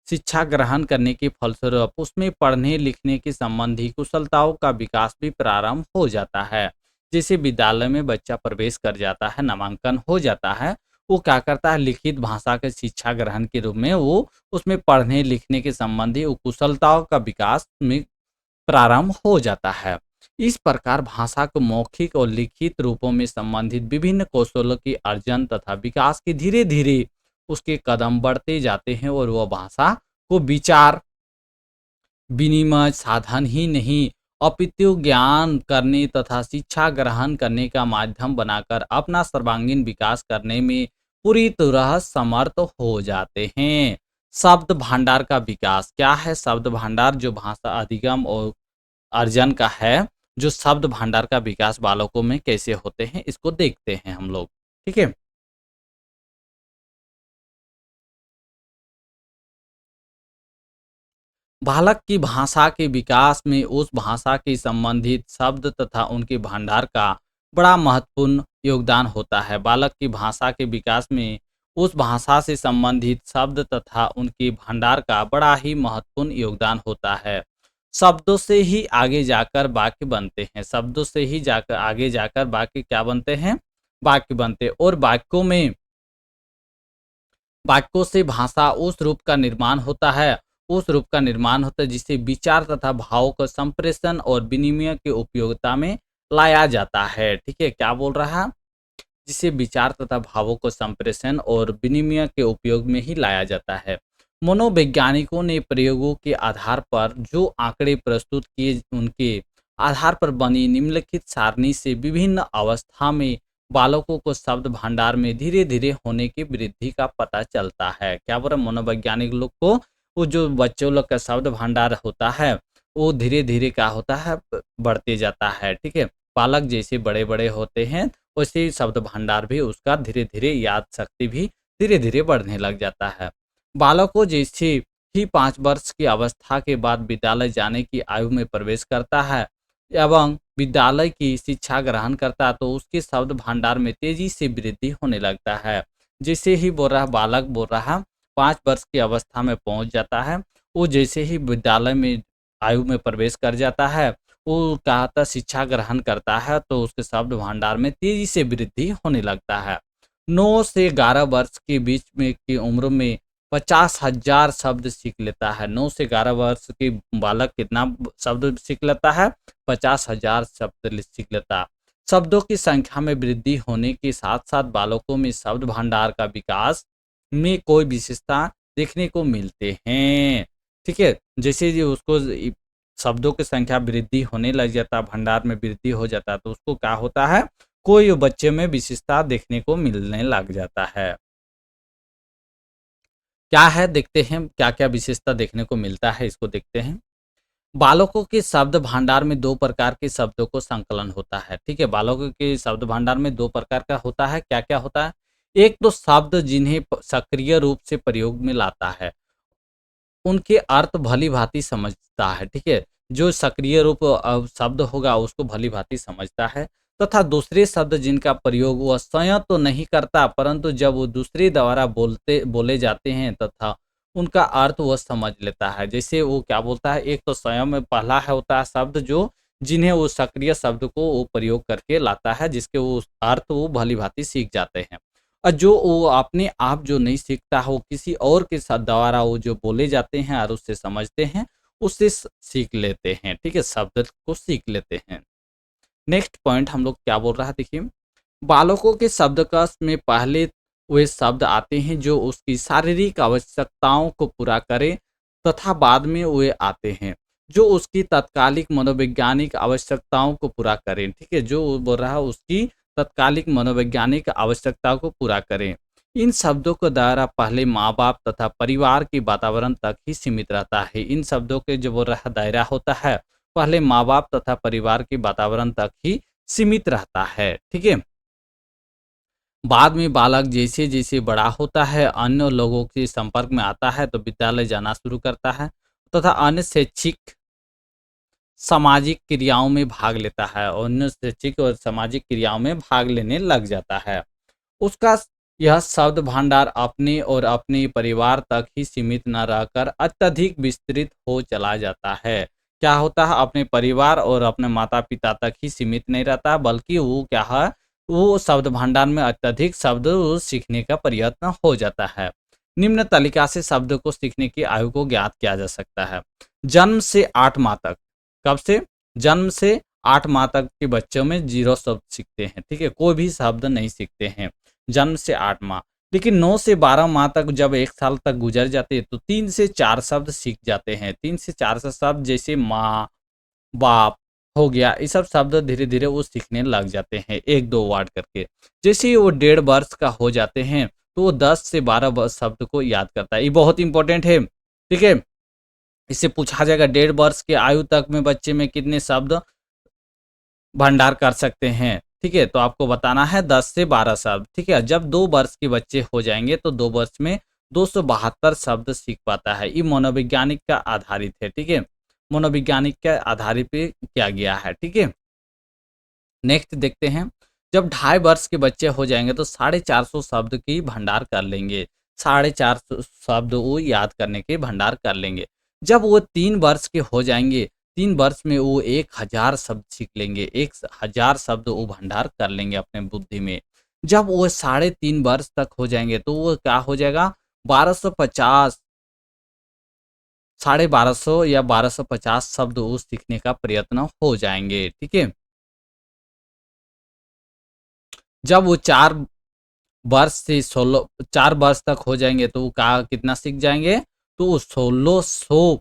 शिक्षा ग्रहण करने के फलस्वरूप उसमें पढ़ने लिखने के संबंधी कुशलताओं का विकास भी प्रारंभ हो जाता है। जैसे विद्यालय में बच्चा प्रवेश कर जाता है, नामांकन हो जाता है, वो क्या करता है, लिखित भाषा के शिक्षा ग्रहण के रूप में वो उसमें पढ़ने लिखने के संबंधी वो कुशलताओं का विकास में प्रारंभ हो जाता है। इस प्रकार भाषा को मौखिक और लिखित रूपों में संबंधित विभिन्न कौशलों की अर्जन तथा विकास के धीरे धीरे उसके कदम बढ़ते जाते हैं और वह भाषा को विचार विनिमय साधन ही नहीं अपितु ज्ञान करने तथा शिक्षा ग्रहण करने का माध्यम बनाकर अपना सर्वांगीण विकास करने में पूरी तरह समर्थ हो जाते हैं। शब्द भंडार का विकास क्या है, शब्द भंडार जो भाषा अधिगम और अर्जन का है, जो शब्द भंडार का विकास बालकों में कैसे होते हैं इसको देखते हैं हम लोग, ठीक है। बालक की भाषा के विकास में उस भाषा के संबंधित शब्द तथा उनके भंडार का बड़ा महत्वपूर्ण योगदान होता है। बालक की भाषा के विकास में उस भाषा से संबंधित शब्द तथा उनके भंडार का बड़ा ही महत्वपूर्ण योगदान होता है। शब्दों से ही आगे जाकर वाक्य बनते हैं, शब्दों से ही जाकर आगे जाकर वाक्य क्या बनते हैं, वाक्य बनते हैं। और वाक्यों में वाक्यों से भाषा उस रूप का निर्माण होता है, जिसे विचार तथा भावों का संप्रेषण और विनिमय की उपयोगिता में लाया जाता है। ठीक है, क्या बोल रहा है? जिसे विचार तथा भावों को संप्रेषण और विनिमय के उपयोग में ही लाया जाता है। मनोवैज्ञानिकों ने प्रयोगों के आधार पर जो आंकड़े प्रस्तुत किए, उनके आधार पर बनी निम्नलिखित सारणी से विभिन्न अवस्था में बालकों को शब्द भंडार में धीरे धीरे होने की वृद्धि का पता चलता है। क्या बोल रहे हैं? मनोवैज्ञानिक लोग को वो जो बच्चों लोग का शब्द भंडार होता है, वो धीरे धीरे क्या होता है, बढ़ते जाता है। ठीक है, बालक जैसे बड़े बड़े होते हैं, वैसे ही शब्द भंडार भी उसका धीरे धीरे, याद शक्ति भी धीरे धीरे बढ़ने लग जाता है। बालकों जैसे ही 5 वर्ष की अवस्था के बाद विद्यालय जाने की आयु में प्रवेश करता है एवं विद्यालय की शिक्षा ग्रहण करता है, तो उसके शब्द भंडार में तेजी से वृद्धि होने लगता है। जैसे ही बोल रहा बालक बोल रहा 5 वर्ष की अवस्था में पहुंच जाता है, वो जैसे ही विद्यालय में आयु में प्रवेश कर जाता है, वो क्या था, शिक्षा ग्रहण करता है, तो उसके शब्द भंडार में तेजी से वृद्धि होने लगता है। 9 से 11 वर्ष के बीच में की उम्र में 50,000 शब्द सीख लेता है। 9 से 11 वर्ष के बालक कितना शब्द सीख लेता है? 50,000 शब्द सीख लेता है। शब्दों की संख्या में वृद्धि होने के साथ साथ बालकों में शब्द भंडार का विकास में कोई विशेषता देखने को मिलते हैं। ठीक है, जैसे जो उसको शब्दों की संख्या वृद्धि होने लग जाता है, भंडार में वृद्धि हो जाता है, तो उसको क्या होता है, कोई बच्चे में विशेषता देखने को मिलने लग जाता है। क्या है, देखते हैं क्या क्या विशेषता देखने को मिलता है, इसको देखते हैं। बालकों के शब्द भंडार में 2 प्रकार के शब्दों को संकलन होता है। ठीक है, बालकों के शब्द भंडार में 2 प्रकार का होता है। क्या क्या होता है? एक तो शब्द जिन्हें सक्रिय रूप से प्रयोग में लाता है, उनके अर्थ भली-भाँति समझता है। ठीक है? जो सक्रिय रूप शब्द होगा उसको भली-भाँति समझता है, तथा दूसरे शब्द जिनका प्रयोग वह स्वयं तो नहीं करता, परंतु जब वो दूसरे द्वारा बोले जाते हैं तथा उनका अर्थ वह समझ लेता है। जैसे वो क्या बोलता है, एक तो स्वयं में पहला है होता है शब्द जो जिन्हें वो सक्रिय शब्द को वो प्रयोग करके लाता है, जिसके वो अर्थ वो भली-भाँति सीख जाते हैं। और जो वो अपने आप जो नहीं सीखता हो, किसी और के साथ द्वारा वो जो बोले जाते हैं और उससे समझते हैं, उससे सीख लेते हैं। ठीक है, शब्द को सीख लेते हैं। नेक्स्ट पॉइंट हम लोग क्या बोल रहा है, देखिए। बालकों के शब्दकोश में पहले वे शब्द आते हैं जो उसकी शारीरिक आवश्यकताओं को पूरा करें, तथा बाद में वे आते हैं जो उसकी तत्कालिक मनोवैज्ञानिक आवश्यकताओं को पूरा करें। ठीक है, जो वो बोल रहा है उसकी तत्कालिक मनोवैज्ञानिक आवश्यकताओं को पूरा करें। इन शब्दों के द्वारा पहले माँ बाप तथा परिवार के वातावरण तक ही सीमित रहता है। इन शब्दों के जो बोल रहा दायरा होता है, पहले माँ बाप तथा परिवार के वातावरण तक ही सीमित रहता है। ठीक है, बाद में बालक जैसे जैसे बड़ा होता है, अन्य लोगों के संपर्क में आता है, तो विद्यालय जाना शुरू करता है तथा अन्य शैक्षिक सामाजिक क्रियाओं में भाग लेता है, और अन्य शैक्षिक और सामाजिक क्रियाओं में भाग लेने लग जाता है। उसका यह शब्द भंडार अपने और अपने परिवार तक ही सीमित न रहकर अत्यधिक विस्तृत हो चला जाता है। क्या होता है, अपने परिवार और अपने माता पिता तक ही सीमित नहीं रहता, बल्कि वो क्या है, वो शब्द भंडार में अत्यधिक शब्द वो सीखने का प्रयत्न हो जाता है। निम्न तालिका से शब्द को सीखने की आयु को ज्ञात किया जा सकता है। जन्म से 8 माह तक। कब से? जन्म से 8 माह तक के बच्चों में 0 शब्द सीखते हैं। ठीक है, कोई भी शब्द नहीं सीखते हैं जन्म से 8 माह। लेकिन 9 से 12 माह तक जब 1 साल तक गुजर जाते हैं, तो 3 से 4 शब्द सीख जाते हैं। 3 से 4 शब्द जैसे माँ, बाप हो गया, ये सब शब्द धीरे धीरे वो सीखने लग जाते हैं, 1-2 वर्ड करके। जैसे ही वो 1.5 वर्ष का हो जाते हैं, तो वो 10 से 12 शब्द को याद करता है। ये बहुत इंपॉर्टेंट है। ठीक है, इससे पूछा जाएगा 1.5 वर्ष के आयु तक में बच्चे में कितने शब्द भंडार कर सकते हैं। ठीक है, तो आपको बताना है 10 से 12 शब्द। ठीक है, जब 2 वर्ष के बच्चे हो जाएंगे, तो 2 वर्ष में 272 शब्द सीख पाता है। ये मनोवैज्ञानिक का आधारित है। ठीक है, मनोवैज्ञानिक के आधारित पे किया गया है। ठीक है, नेक्स्ट देखते हैं। जब 2.5 वर्ष के बच्चे हो जाएंगे, तो 450 शब्द की भंडार कर लेंगे। 450 शब्द वो याद करने के भंडार कर लेंगे। जब वो 3 वर्ष के हो जाएंगे, 3 वर्ष में वो 1000 शब्द सीख लेंगे। 1000 शब्द वो भंडार कर लेंगे अपने बुद्धि में। जब वो 3.5 वर्ष तक हो जाएंगे, तो वो क्या हो जाएगा, 1250, 1250 या 1250 शब्द वो सीखने का प्रयत्न हो जाएंगे। ठीक है, जब वो 4 वर्ष से 4 वर्ष तक हो जाएंगे तो वो का कितना सीख जाएंगे, तो वो 1600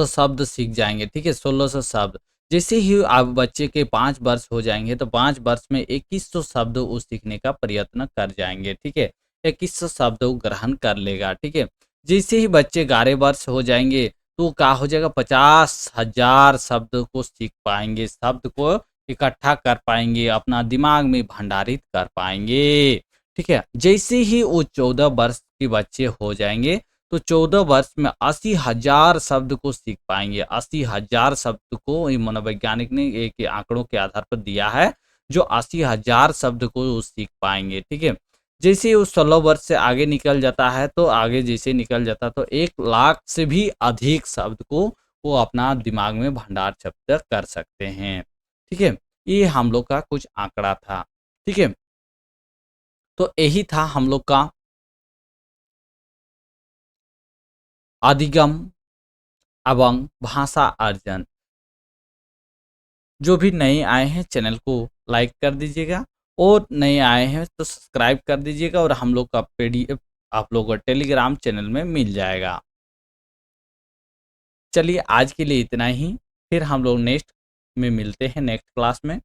शब्द सीख जाएंगे। ठीक है, 1600 शब्द। जैसे ही अब बच्चे के 5 वर्ष हो जाएंगे तो 5 वर्ष में 2100 शब्द वो सीखने का प्रयत्न कर जाएंगे। ठीक है, 2100 शब्द वो ग्रहण कर लेगा। ठीक है, जैसे ही बच्चे 11 वर्ष हो जाएंगे तो क्या हो जाएगा, 50,000 शब्द को सीख पाएंगे, शब्द को इकट्ठा कर पाएंगे, अपना दिमाग में भंडारित कर पाएंगे। ठीक है, जैसे ही वो 14 वर्ष के बच्चे हो जाएंगे तो 14 वर्ष में 80,000 शब्द को सीख पाएंगे। 80,000 शब्द को ये मनोवैज्ञानिक ने एक आंकड़ों के आधार पर दिया है, जो 80,000 शब्द को वो सीख पाएंगे। ठीक है, जैसे वो 16 वर्ष से आगे निकल जाता है तो आगे जैसे निकल जाता है तो 1 लाख से भी अधिक शब्द को वो अपना दिमाग में भंडार शब्द कर सकते हैं। ठीक है, ये हम लोग का कुछ आंकड़ा था। ठीक है, तो यही था हम लोग का अधिगम एवं भाषा अर्जन। जो भी नए आए हैं चैनल को लाइक कर दीजिएगा, और नए आए हैं तो सब्सक्राइब कर दीजिएगा, और हम लोग का पीडीएफ आप लोग को टेलीग्राम चैनल में मिल जाएगा। चलिए आज के लिए इतना ही, फिर हम लोग नेक्स्ट में मिलते हैं नेक्स्ट क्लास में।